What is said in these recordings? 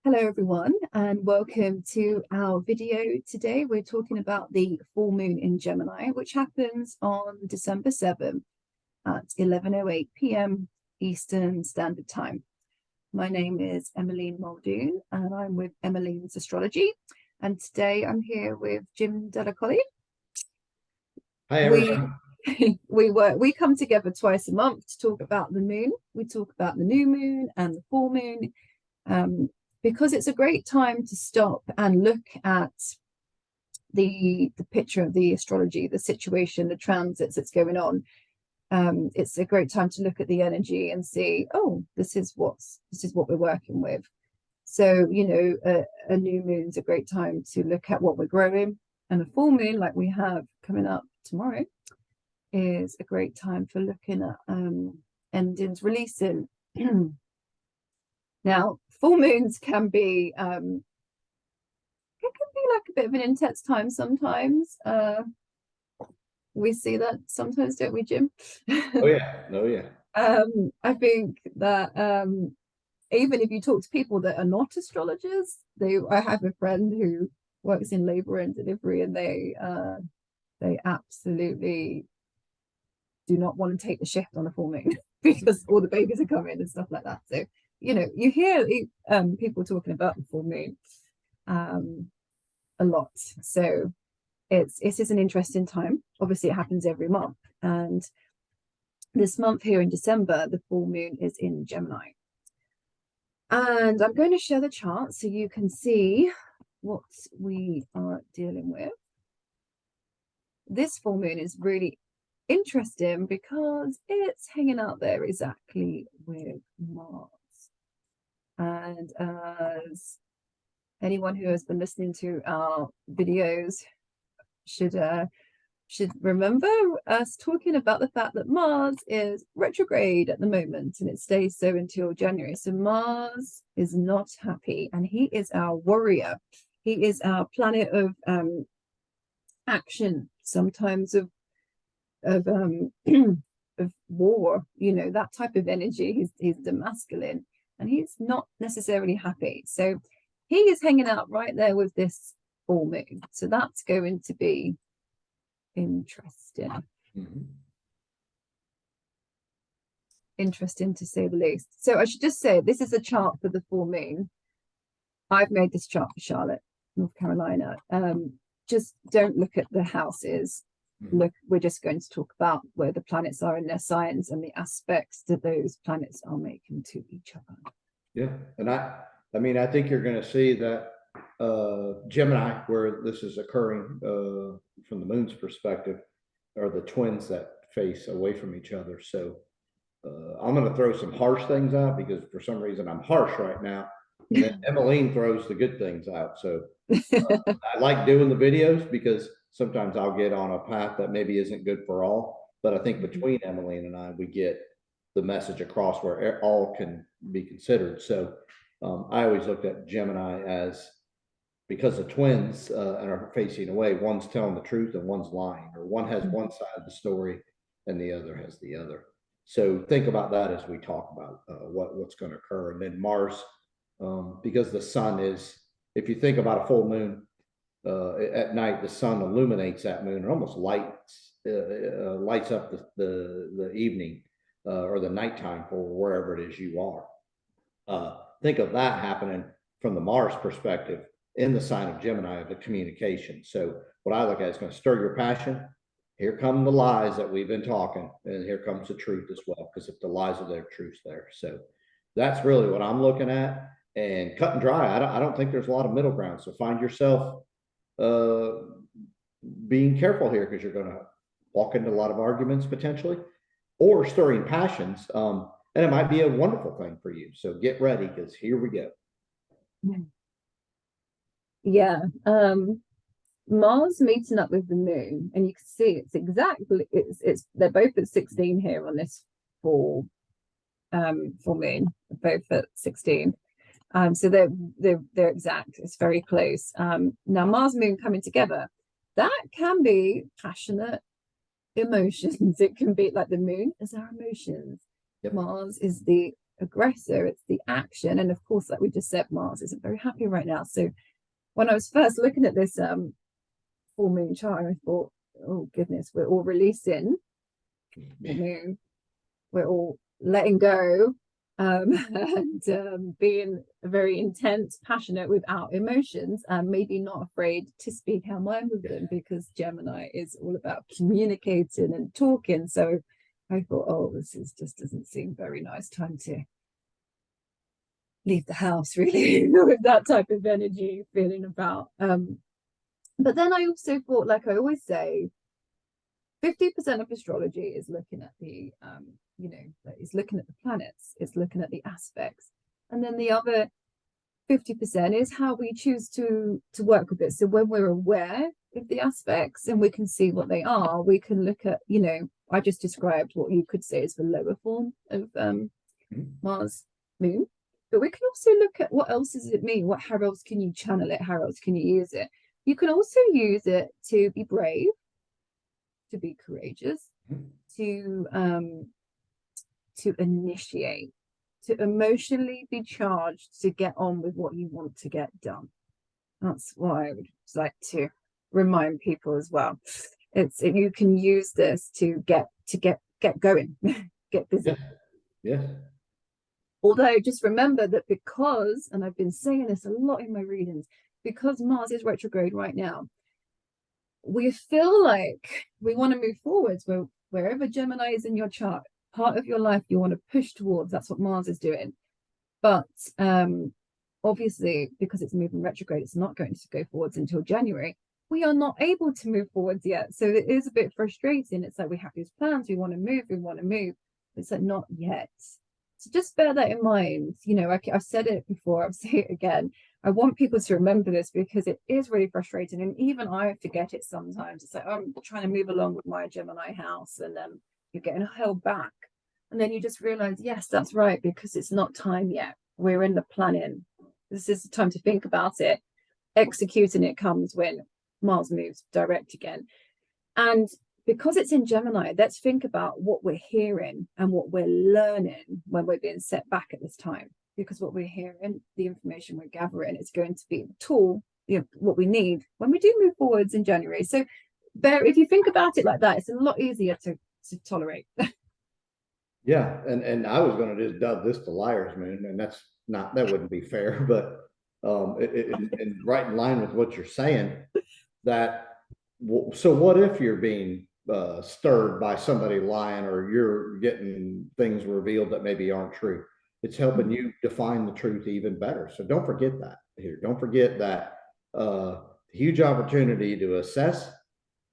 Hello everyone and welcome to our video. Today we're talking about the full moon in Gemini, which happens on December 7th at 11:08 p.m. Eastern Standard Time. My name is Emmeline Muldoon and I'm with Emmeline's Astrology, and today I'm here with Jim Delacoli. Hi everyone. We come together twice a month to talk about the moon. We talk about the new moon and the full moon. Because it's a great time to stop and look at the picture of the astrology, the situation, the transits that's going on. It's a great time to look at the energy and see, oh, this is what we're working with. So, a new moon's a great time to look at what we're growing, and a full moon, like we have coming up tomorrow, is a great time for looking at endings, releasing. Now, full moons can be it can be like a bit of an intense time sometimes. We see that sometimes, don't we, Jim? Oh yeah. I think that even if you talk to people that are not astrologers, I have a friend who works in labor and delivery, and they absolutely do not want to take the shift on a full moon because all the babies are coming and stuff like that. So you hear people talking about the full moon a lot. So it is an interesting time. Obviously, it happens every month, and this month here in December, the full moon is in Gemini. And I'm going to share the chart so you can see what we are dealing with. This full moon is really interesting because it's hanging out there exactly with Mars. And as anyone who has been listening to our videos should remember us talking about the fact that Mars is retrograde at the moment, and it stays so until January. So Mars is not happy, and he is our warrior. He is our planet of action, sometimes of of war, that type of energy. He's the masculine, and he's not necessarily happy. So he is hanging out right there with this full moon. So that's going to be interesting. Interesting to say the least. So I should just say, this is a chart for the full moon. I've made this chart for Charlotte, North Carolina. Just don't look at the houses. Look, we're just going to talk about where the planets are in their signs and the aspects that those planets are making to each other. Yeah, and I think you're going to see that Gemini, where this is occurring from the moon's perspective, are the twins that face away from each other. So I'm going to throw some harsh things out because for some reason I'm harsh right now. And then Emmeline throws the good things out. So I like doing the videos because sometimes I'll get on a path that maybe isn't good for all. But I think between Emmeline and I, we get the message across where all can be considered. So I always looked at Gemini as, because the twins are facing away, one's telling the truth and one's lying, or one has one side of the story and the other has the other. So think about that as we talk about what's going to occur. And then Mars, because the sun is, if you think about a full moon, at night, the sun illuminates that moon and almost lights up the evening or the nighttime for wherever it is you are. Think of that happening from the Mars perspective in the sign of Gemini, of the communication. So what I look at is going to stir your passion. Here come the lies that we've been talking, and here comes the truth as well, because if the lies are there, truth's there. So that's really what I'm looking at. And cut and dry, I don't think there's a lot of middle ground. So find yourself being careful here, because you're going to walk into a lot of arguments potentially, or stirring passions. And it might be a wonderful thing for you. So get ready, because here we go. Yeah. Mars meeting up with the moon, and you can see it's they're both at 16 here on this full moon, both at 16. So they're exact. It's very close. Now Mars moon coming together, that can be passionate emotions. It can be like the moon is our emotions. Yep. Mars is the aggressor, it's the action. And of course, like we just said, Mars isn't very happy right now. So when I was first looking at this full moon chart, I thought, oh goodness, we're all releasing the moon, we're all letting go, and being very intense, passionate without emotions, and maybe not afraid to speak our mind with them, because Gemini is all about communicating and talking. So I thought, oh, this is just doesn't seem very nice time to leave the house, really, with that type of energy feeling about. But then I also thought, like I always say, 50% of astrology is looking at the it's looking at the planets, it's looking at the aspects, and then the other 50% is how we choose to work with it. So when we're aware of the aspects and we can see what they are, we can look at, I just described what you could say is the lower form of Mars moon, but we can also look at what else does it mean, how else can you channel it, how else can you use it. You can also use it to be brave, to be courageous, to initiate, to emotionally be charged, to get on with what you want to get done. That's why I would like to remind people as well. You can use this to get going, get busy. Yeah. Although just remember that because, and I've been saying this a lot in my readings, because Mars is retrograde right now, we feel like we want to move forwards. Wherever Gemini is in your chart, part of your life you want to push towards, that's what Mars is doing. But obviously, because it's moving retrograde, it's not going to go forwards until January. We are not able to move forwards yet. So it is a bit frustrating. It's like we have these plans, we want to move. It's like not yet. So just bear that in mind. I've said it before, I'll say it again. I want people to remember this because it is really frustrating. And even I forget it sometimes. It's like, I'm trying to move along with my Gemini house, and then you're getting held back. And then you just realize, yes, that's right, because it's not time yet. We're in the planning. This is the time to think about it. Executing it comes when Mars moves direct again. And because it's in Gemini, let's think about what we're hearing and what we're learning when we're being set back at this time. Because what we're hearing, the information we're gathering, is going to be the tool, what we need when we do move forwards in January. So if you think about it like that, it's a lot easier to tolerate. Yeah, and I was going to just dub this the liar's moon, and that wouldn't be fair, but and right in line with what you're saying, so what if you're being stirred by somebody lying, or you're getting things revealed that maybe aren't true? It's helping you define the truth even better. So don't forget that here. Don't forget that huge opportunity to assess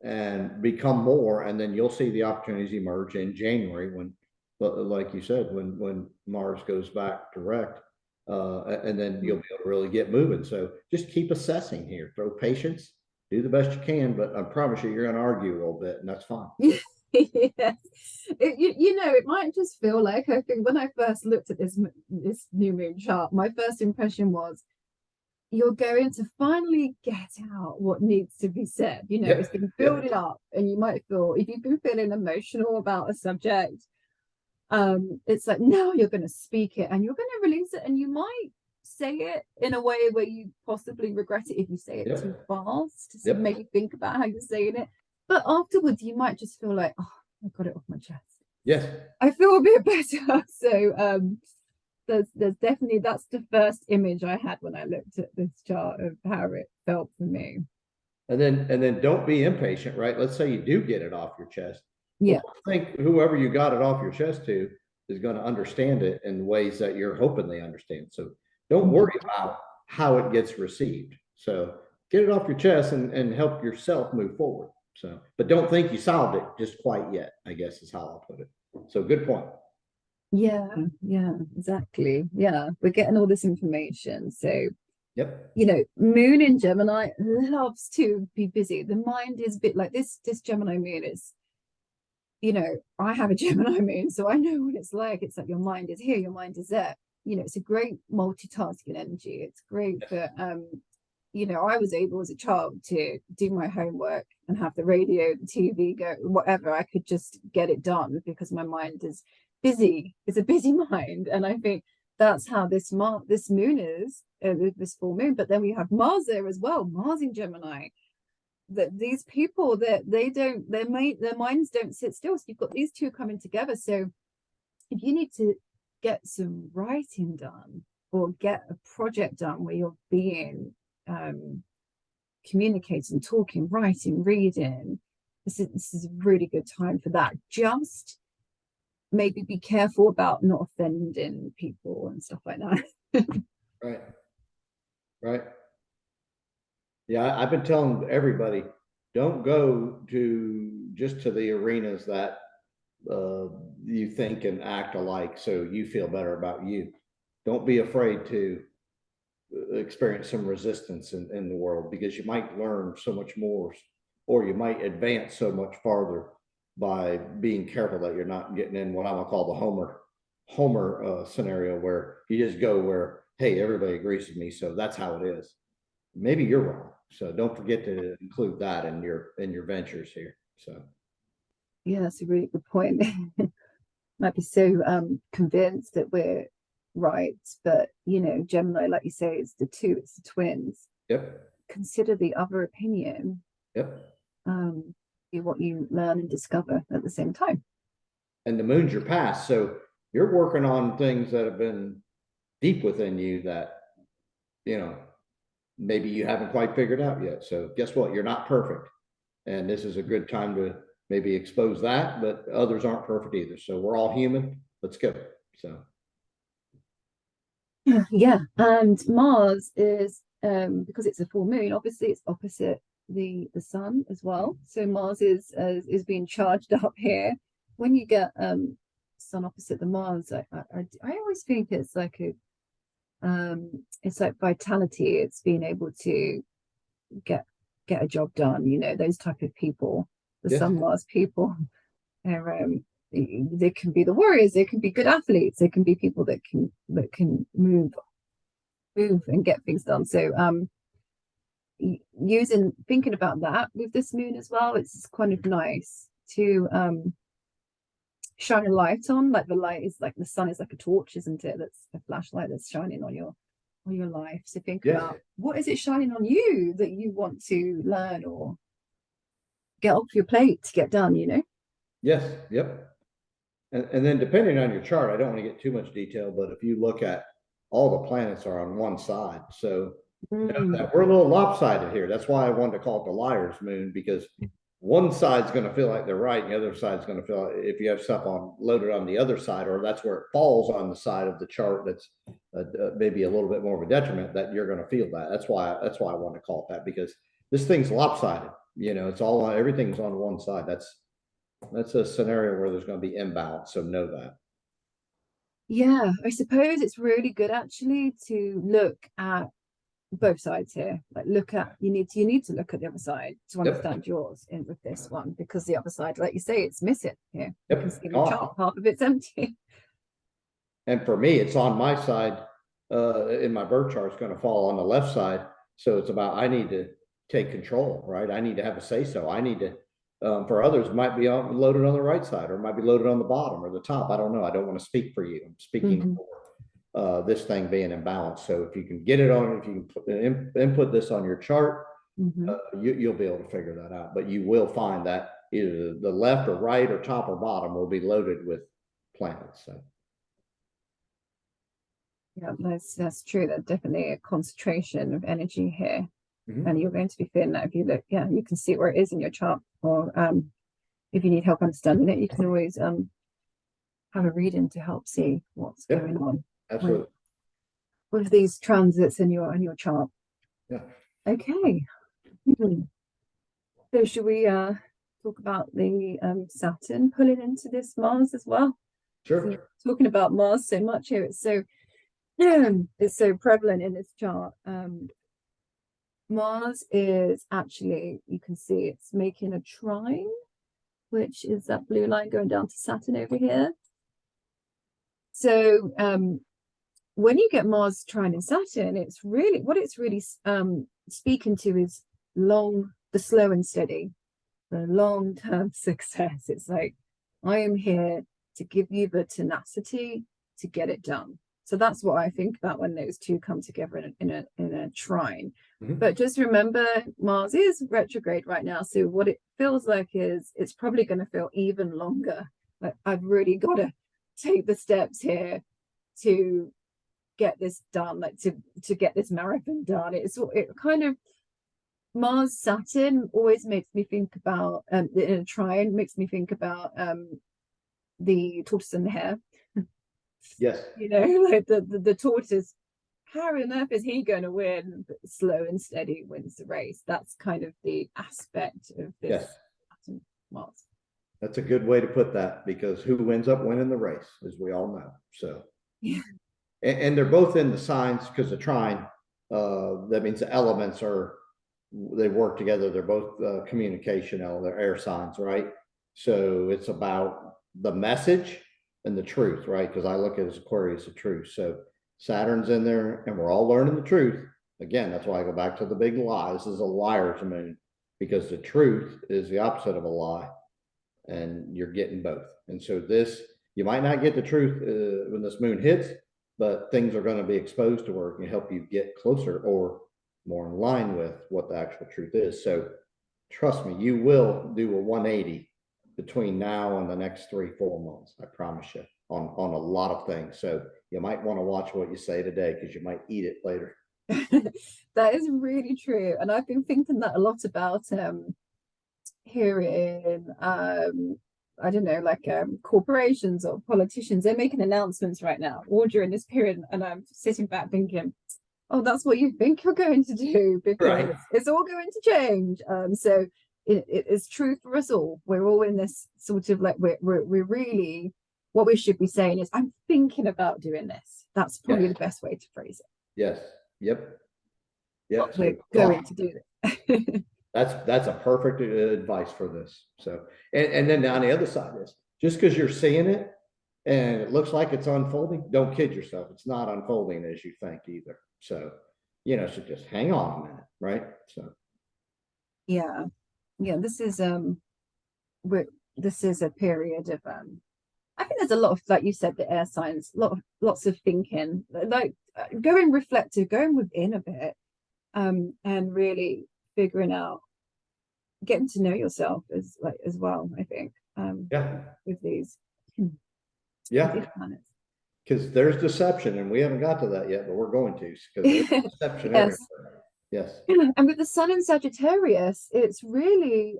and become more, and then you'll see the opportunities emerge in January when, like you said, when Mars goes back direct, and then you'll be able to really get moving. So just keep assessing here. Throw patience, do the best you can, but I promise you're going to argue a little bit, and that's fine. Yes, it might just feel like, I think when I first looked at this new moon chart, my first impression was, you're going to finally get out what needs to be said. It's been building up, and you might feel, if you've been feeling emotional about a subject, it's like now you're going to speak it and you're going to release it, and you might say it in a way where you possibly regret it if you say it too fast, to make you think about how you're saying it. But afterwards, you might just feel like, oh, I got it off my chest. Yes. I feel a bit better. So there's definitely, that's the first image I had when I looked at this chart of how it felt for me. And then don't be impatient, right? Let's say you do get it off your chest. Yeah. Well, I think whoever you got it off your chest to is going to understand it in ways that you're hoping they understand. So don't worry about how it gets received. So get it off your chest and help yourself move forward. So, but don't think you solved it just quite yet, I guess is how I'll put it. So good point. Yeah, exactly. Yeah, we're getting all this information. So, Moon in Gemini loves to be busy. The mind is a bit like this Gemini moon is, I have a Gemini moon, so I know what it's like. It's like your mind is here, your mind is there. It's a great multitasking energy. It's great for I was able as a child to do my homework and have the radio, the TV go, whatever. I could just get it done because my mind is busy. It's a busy mind, and I think that's how this moon is, this full moon. But then we have Mars there as well, Mars in Gemini. That these people, that they don't, their minds don't sit still. So you've got these two coming together. So if you need to get some writing done or get a project done where you're being communicating, talking, writing, reading, this is a really good time for that. Just maybe be careful about not offending people and stuff like that. Right. Yeah, I've been telling everybody, don't go just to the arenas that you think and act alike so you feel better about you. Don't be afraid to experience some resistance in the world, because you might learn so much more, or you might advance so much farther by being careful that you're not getting in what I would call the Homer scenario, where you just go where, hey, everybody agrees with me, so that's how it is. Maybe you're wrong. So don't forget to include that in your ventures here. So yeah, that's a really good point. Might be so convinced that we're right, but Gemini, like you say, it's the twins. Yep. Consider the other opinion. Yep. What you learn and discover at the same time. And the moon's your past, so you're working on things that have been deep within you that maybe you haven't quite figured out yet. So guess what? You're not perfect, and this is a good time to maybe expose that, but others aren't perfect either. So we're all human. Let's go. So yeah, and Mars is because it's a full moon, obviously it's opposite the sun as well. So Mars is being charged up here. When you get sun opposite the Mars, I always think it's like it's like vitality. It's being able to get a job done. Those type of people, the Sun Mars people. They can be the warriors. They can be good athletes. They can be people that can move and get things done. So thinking about that with this moon as well, it's kind of nice to shine a light on. Like the light is like the sun is like a torch, isn't it? That's a flashlight that's shining on your life. So think about, what is it shining on you that you want to learn or get off your plate to get done, Yes. Yep. And then depending on your chart, I don't want to get too much detail, but if you look at all the planets are on one side. So we're a little lopsided here. That's why I wanted to call it the liar's moon, because one side's going to feel like they're right, and the other side's going to feel like, if you have stuff loaded on the other side, or that's where it falls on the side of the chart that's maybe a little bit more of a detriment, that you're going to feel that. That's why I want to call it that, because this thing's lopsided. It's all everything's on one side. That's a scenario where there's going to be imbalance. So know that. Yeah, I suppose it's really good actually to look at both sides here. Like you need to look at the other side to understand yours in with this one, because the other side, like you say, it's missing here. You can see the chart, half of it's empty. And for me, it's on my side. In my birth chart, it's going to fall on the left side. So it's about, I need to take control, right? I need to have a say so. I need to. For others, it might be loaded on the right side, or it might be loaded on the bottom or the top. I don't know. I don't want to speak for you. I'm speaking for this thing being in balance. So if you can get it on, if you can input this on your chart, you'll be able to figure that out. But you will find that either the left or right or top or bottom will be loaded with planets. So. Yeah, that's true. There's definitely a concentration of energy here. And you're going to be feeling that if you look, you can see where it is in your chart, or if you need help understanding it, you can always have a reading to help see what's going on. Absolutely. With these transits in your chart. Yeah. Okay. So should we talk about the Saturn pulling into this Mars as well? Sure. So talking about Mars so much here, it's so prevalent in this chart. Mars is actually, you can see it's making a trine, which is that blue line going down to Saturn over here. So when you get Mars trine in Saturn, it's really speaking to is the slow and steady, the long-term success. It's like, I am here to give you the tenacity to get it done. So that's what I think about when those two come together in a trine. But just remember, Mars is retrograde right now. So what it feels like is it's probably going to feel even longer. Like I've really got to take the steps here to get this done, like to get this marathon done. It kind of, Mars Saturn always makes me think about in a trine, makes me think about the tortoise and the hare. Yes. Like the tortoise, how on earth is he going to win? But slow and steady wins the race. That's kind of the aspect of this. Yes. Mars. That's a good way to put that, because who ends up winning the race, as we all know. So yeah. And they're both in the signs, because the trine, that means the elements they work together. They're both communication, they're air signs, right? So it's about the message and the truth, right? Because I look at it as Aquarius of truth. So Saturn's in there, and we're all learning the truth. Again, that's why I go back to the big lie. This is a liar's moon, because the truth is the opposite of a lie, and you're getting both. And so you might not get the truth when this moon hits, but things are going to be exposed to where it can help you get closer or more in line with what the actual truth is. So trust me, you will do a 180 between now and the next 3-4 months. I promise you, on a lot of things. So you might want to watch what you say today, because you might eat it later. That is really true. And I've been thinking that a lot about here in I don't know, like corporations or politicians. They're making announcements right now, all during this period, and I'm sitting back thinking, oh, that's what you think you're going to do, because it's all going to change. So it is true for us all. We're all in this sort of like we're really, what we should be saying is, I'm thinking about doing this. That's probably the best way to phrase it. Yes. Yep. Yep. We're going to do this. That's a perfect advice for this. So, and then on the other side is, just because you're seeing it and it looks like it's unfolding, don't kid yourself. It's not unfolding as you think either. So, so just hang on a minute, right? So, yeah, this is this is a period of I think there's a lot of, like you said, the air signs, lots of thinking, like going reflective, going within a bit, and really figuring out, getting to know yourself as well, I think, with these planets, because there's deception, and we haven't got to that yet, but we're going to, because there's deception everywhere. Yes. And with the sun in Sagittarius, it's really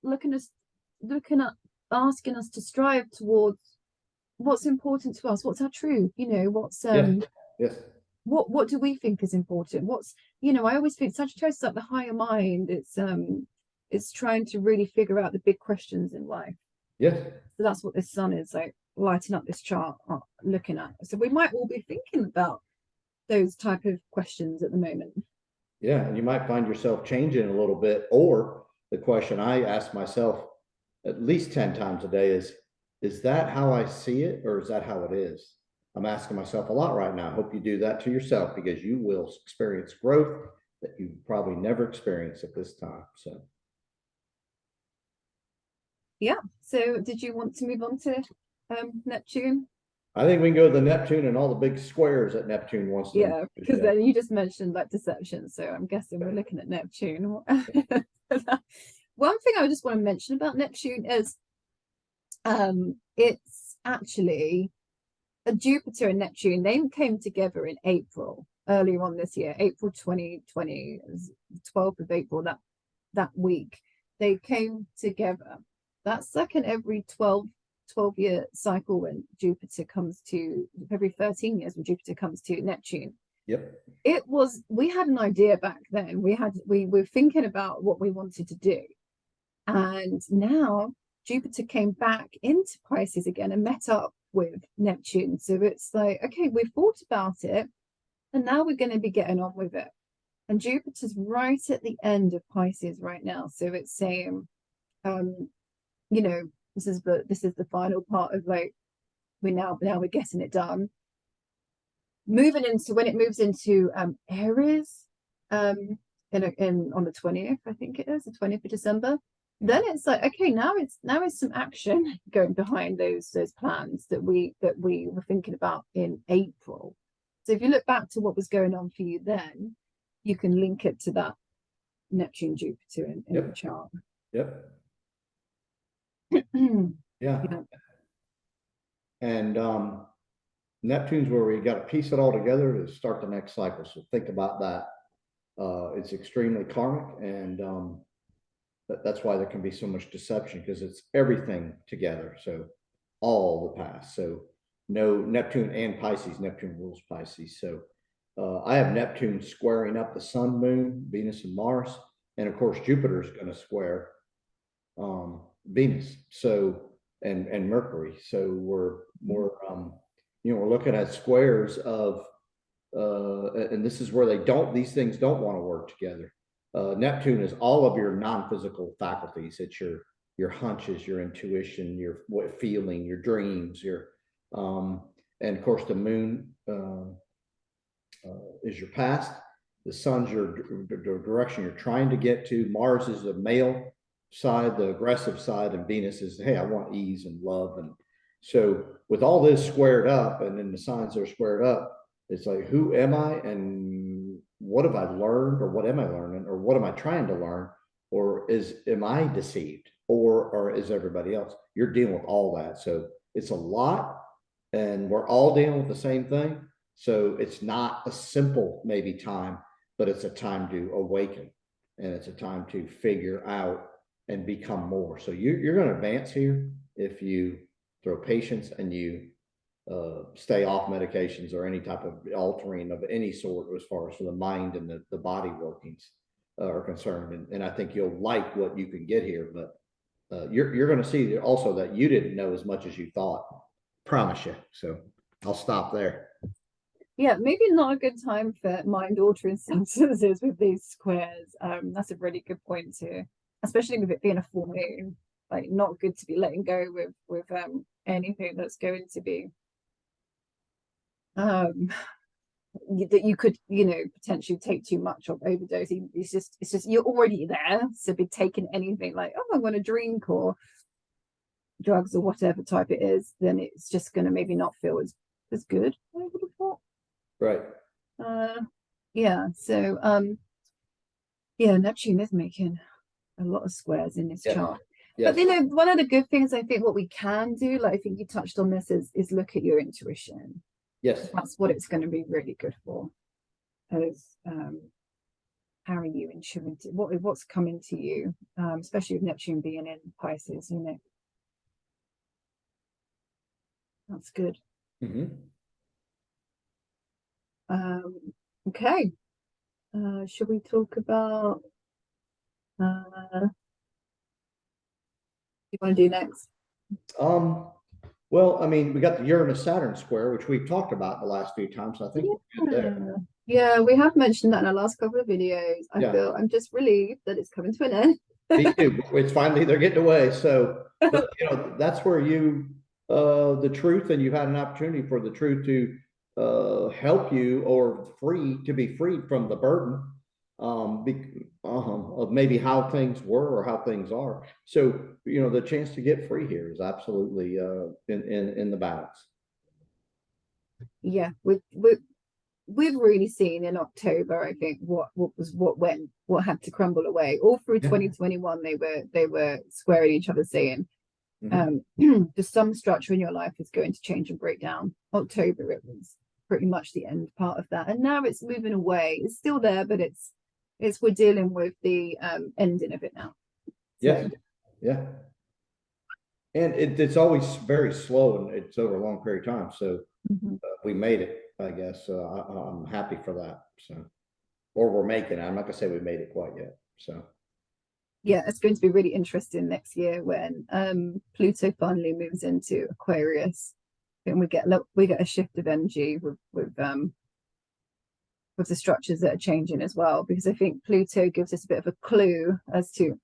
looking at asking us to strive towards what's important to us, what's our truth, what's yes. What do we think is important? I always think Sagittarius is like the higher mind. It's trying to really figure out the big questions in life. Yes. So that's what this sun is like, lighting up this chart, looking at. So we might all be thinking about those type of questions at the moment. Yeah, and you might find yourself changing a little bit. Or the question I ask myself at least 10 times a day is that how I see it, or is that how it is? I'm asking myself a lot right now. I hope you do that to yourself, because you will experience growth that you probably never experienced at this time. So, yeah. So, did you want to move on to Neptune? I think we can go to the Neptune and all the big squares that Neptune wants to. Yeah, because then you just mentioned like deception, so I'm guessing we're looking at Neptune. One thing I just want to mention about Neptune is it's actually a Jupiter and Neptune. They came together in April, earlier on this year, April 2020, 12th of April, that week. They came together. That's like an every 12-year cycle when Jupiter comes to, every 13 years when Jupiter comes to Neptune. Yep. We had an idea back then. We were thinking about what we wanted to do. And now Jupiter came back into Pisces again and met up with Neptune. So it's like, okay, we've thought about it, and now we're going to be getting on with it. And Jupiter's right at the end of Pisces right now. So it's saying, this is the final part of like, we're getting it done. Moving into, when it moves into Aries, on the 20th, I think it is, the 20th of December, then it's like, okay, now it's some action going behind those plans that we were thinking about in April. So if you look back to what was going on for you then, you can link it to that Neptune Jupiter in Yep. the chart. Yep. Yeah. Yeah. And Neptune's where we got to piece it all together to start the next cycle. So think about that. It's extremely karmic, and that's why there can be so much deception, because it's everything together. So all the past. So no, Neptune and Pisces. Neptune rules Pisces. So I have Neptune squaring up the Sun, Moon, Venus, and Mars, and of course Jupiter is going to square Venus. So and Mercury. So we're we're looking at squares of and this is where these things don't want to work together. Neptune is all of your non-physical faculties. It's your hunches, your intuition, your feeling, your dreams, and of course the moon is your past. The sun's your direction you're trying to get to. Mars is the male side, the aggressive side, and Venus is, hey, I want ease and love. And so with all this squared up, and then the signs are squared up, it's like, who am I, and what have I learned, or what am I learning, or what am I trying to learn, or am I deceived, or is everybody else? You're dealing with all that. So it's a lot, and we're all dealing with the same thing. So it's not a simple maybe time, but it's a time to awaken, and it's a time to figure out and become more. So you're going to advance here if you throw patience and you stay off medications or any type of altering of any sort as far as the mind and the body workings are concerned. And I think you'll like what you can get here, but you're going to see also that you didn't know as much as you thought. Promise you. So I'll stop there. Yeah, maybe not a good time for mind altering substances with these squares. That's a really good point too, especially with it being a full moon. Like, not good to be letting go with anything that's going to be that you could, potentially take too much of, overdosing. It's just you're already there, so be taking anything like, oh, I want to drink or drugs or whatever type it is, then it's just going to maybe not feel as good, I would have thought. Right. Yeah, so yeah, Neptune is making a lot of squares in this chart. Yes. But one of the good things, I think what we can do, like I think you touched on this, is look at your intuition. Yes. That's what it's going to be really good for. As how are you intuitive? What's coming to you, especially with Neptune being in Pisces, that's good. Okay. Should we talk about you want to do next? Well, I mean, we got the Uranus Saturn square, which we've talked about the last few times. So I think we're good there. Yeah, we have mentioned that in our last couple of videos. I feel I'm just relieved that it's coming to an end. Me too. It's finally, they're getting away. So, but, that's where the truth, and you've had an opportunity for the truth to help you or to be freed from the burden of maybe how things were or how things are. So, the chance to get free here is absolutely in the balance. Yeah, we've really seen in October, I think, what had to crumble away. All through 2021, they were squaring each other, saying just some structure in your life is going to change and break down. October, it was pretty much the end part of that, and now it's moving away. It's still there, but it's we're dealing with the ending of it now. Yes. Yeah. And it's always very slow, and it's over a long period of time. So we made it, I guess. I'm happy for that. So, or we're making it. I'm not gonna say we made it quite yet. So yeah, it's going to be really interesting next year when Pluto finally moves into Aquarius, and we get a shift of energy with the structures that are changing as well, because I think Pluto gives us a bit of a clue as to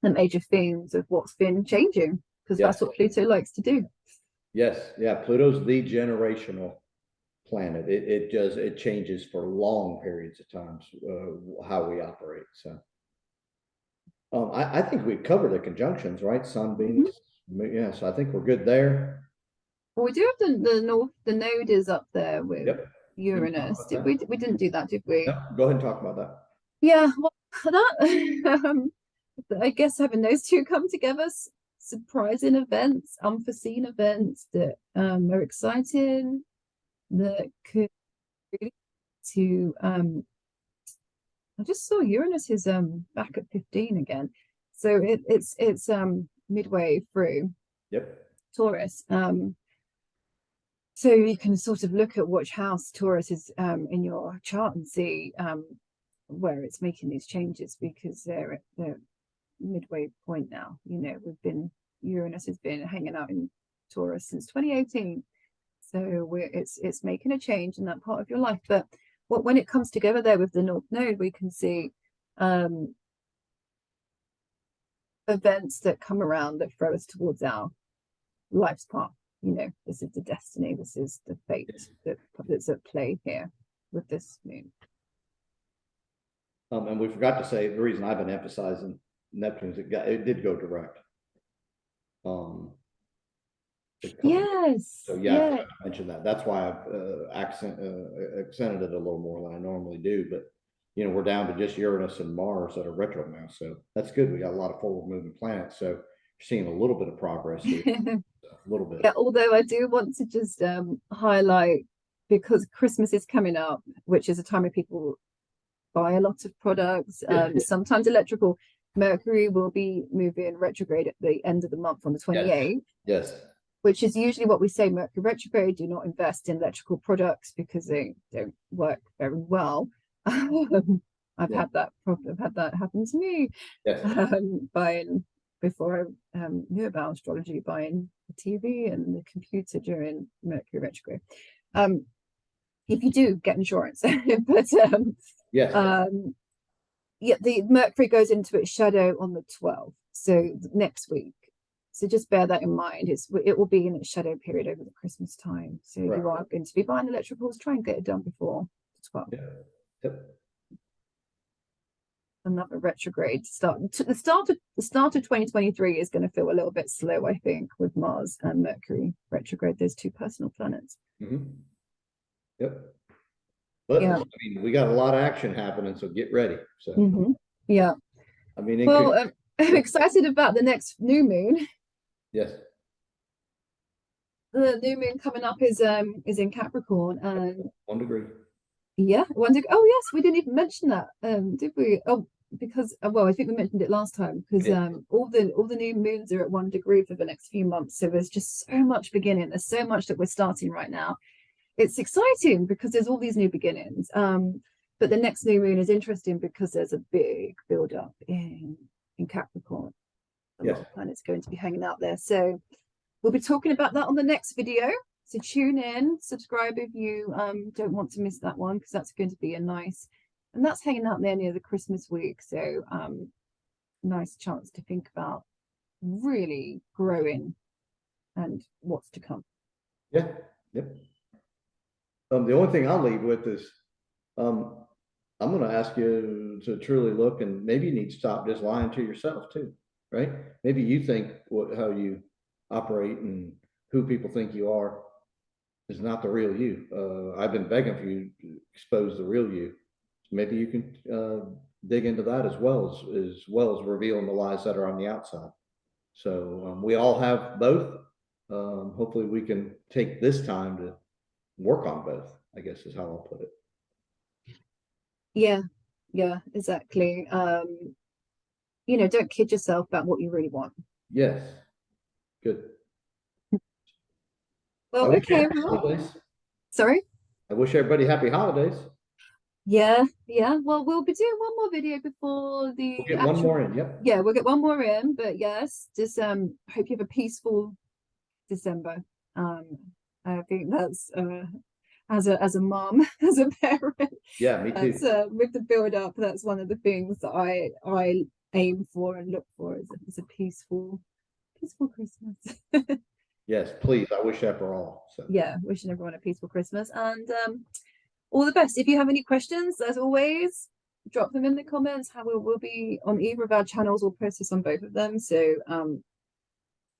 the major themes of what's been changing, because that's what Pluto likes to do. Yes, yeah, Pluto's the generational planet. It changes for long periods of times how we operate. So I think we've covered the conjunctions, right? Sun, Venus, yeah, so I think we're good there. Well, we do have the north, the node is up there with Yep. You can talk Uranus. about Did that. we didn't do that, did we? Yep, go ahead and talk about that. Yeah, well, that I guess having those two come together, surprising events, unforeseen events that are exciting, that could really to I just saw Uranus is back at 15 again. So it's midway through Yep. Taurus. So you can sort of look at which house Taurus is in your chart and see where it's making these changes, because they're at the midway point now. You know, Uranus has been hanging out in Taurus since 2018. So it's making a change in that part of your life. But when it comes together there with the North Node, we can see events that come around that throw us towards our life's path. You know, this is the destiny, this is the fate that's at play here with this moon. And we forgot to say the reason I've been emphasizing Neptune is it did go direct. Yes. So yeah, I mentioned that. That's why I've accented it a little more than I normally do. But you know, we're down to just Uranus and Mars that are retro now, so that's good. We got a lot of forward moving planets, so you're seeing a little bit of progress here. A little bit. Yeah, although I do want to just highlight, because Christmas is coming up, which is a time when people buy a lot of products, sometimes electrical. Mercury will be moving retrograde at the end of the month on the 28th. Yes. Which is usually what we say, Mercury retrograde, do not invest in electrical products because they don't work very well. I've had that happen to me. Yes. Buying, before I knew about astrology, buying the TV and the computer during Mercury retrograde. If you do, get insurance. But yes. Yeah, the Mercury goes into its shadow on the 12th, so next week. So just bear that in mind. It will be in its shadow period over the Christmas time. So right. You are going to be buying electricals. Try and get it done before the 12th. Yeah. Yep. Another retrograde the start of 2023 is going to feel a little bit slow, I think, with Mars and Mercury retrograde, those two personal planets. Yep. But yeah. I mean, we got a lot of action happening, so get ready. So yeah. I mean, well, I'm excited about the next new moon. Yes. The new moon coming up is in Capricorn, and 1 degree. Yeah, 1 degree. Oh yes, we didn't even mention that, did we? Oh, because well, I think we mentioned it last time, because all the new moons are at 1 degree for the next few months. So there's just so much beginning. There's so much that we're starting right now. It's exciting because there's all these new beginnings. But the next new moon is interesting because there's a big build up in Capricorn. A lot of planets going to be hanging out there. So we'll be talking about that on the next video. So tune in, subscribe if you don't want to miss that one, because that's going to be a nice, and that's hanging out there near the Christmas week. So nice chance to think about really growing and what's to come. Yeah. Yep. The only thing I'll leave with is I'm going to ask you to truly look, and maybe you need to stop just lying to yourself too, right? Maybe you think how you operate and who people think you are is not the real you. I've been begging for you to expose the real you. Maybe you can dig into that as well as revealing the lies that are on the outside. So we all have both. Hopefully we can take this time to work on both, I guess is how I'll put it. Yeah, exactly. You know, don't kid yourself about what you really want. Yes. Good. Well, okay. Sorry? I wish everybody happy holidays. Yeah. Well, we'll be doing one more video before the we'll get one more in. Yep. Yeah, we'll get one more in, but yes, just hope you have a peaceful December. I think that's as a mom, as a parent. Yeah, me too. With the build up, that's one of the things that I aim for and look for is a peaceful Christmas. Yes, please. I wish that for all. So. Yeah, wishing everyone a peaceful Christmas, and all the best. If you have any questions, as always, drop them in the comments. How we'll be on either of our channels. We'll post this on both of them. So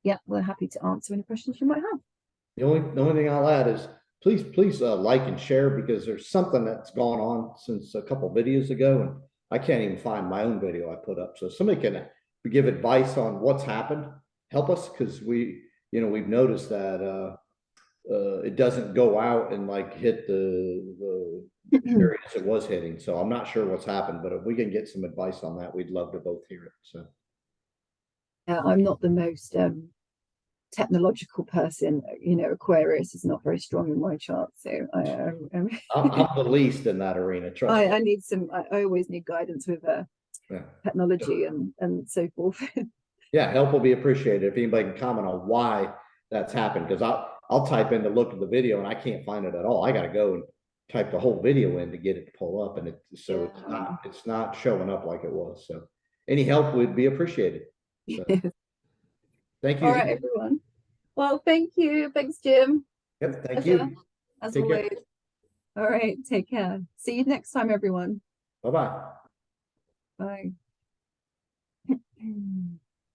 yeah, we're happy to answer any questions you might have. The only thing I'll add is please like and share, because there's something that's gone on since a couple videos ago, and I can't even find my own video I put up. So if somebody can give advice on what's happened, help us, because we've noticed that it doesn't go out and like hit the areas it was hitting. So I'm not sure what's happened, but if we can get some advice on that, we'd love to both hear it. So yeah, I'm not the most technological person. Aquarius is not very strong in my chart, so I'm the least in that arena. Trust me. I need some. I always need guidance with technology and so forth. Yeah, help will be appreciated. If anybody can comment on why that's happened, because I'll type in to look at the video and I can't find it at all. I got to go and type the whole video in to get it to pull up, and it's not showing up like it was. So any help would be appreciated. So, thank you. All right, everyone. Well, thank you. Thanks, Jim. Yep, thank you. As always. All right, take care. See you next time, everyone. Bye-bye. Bye.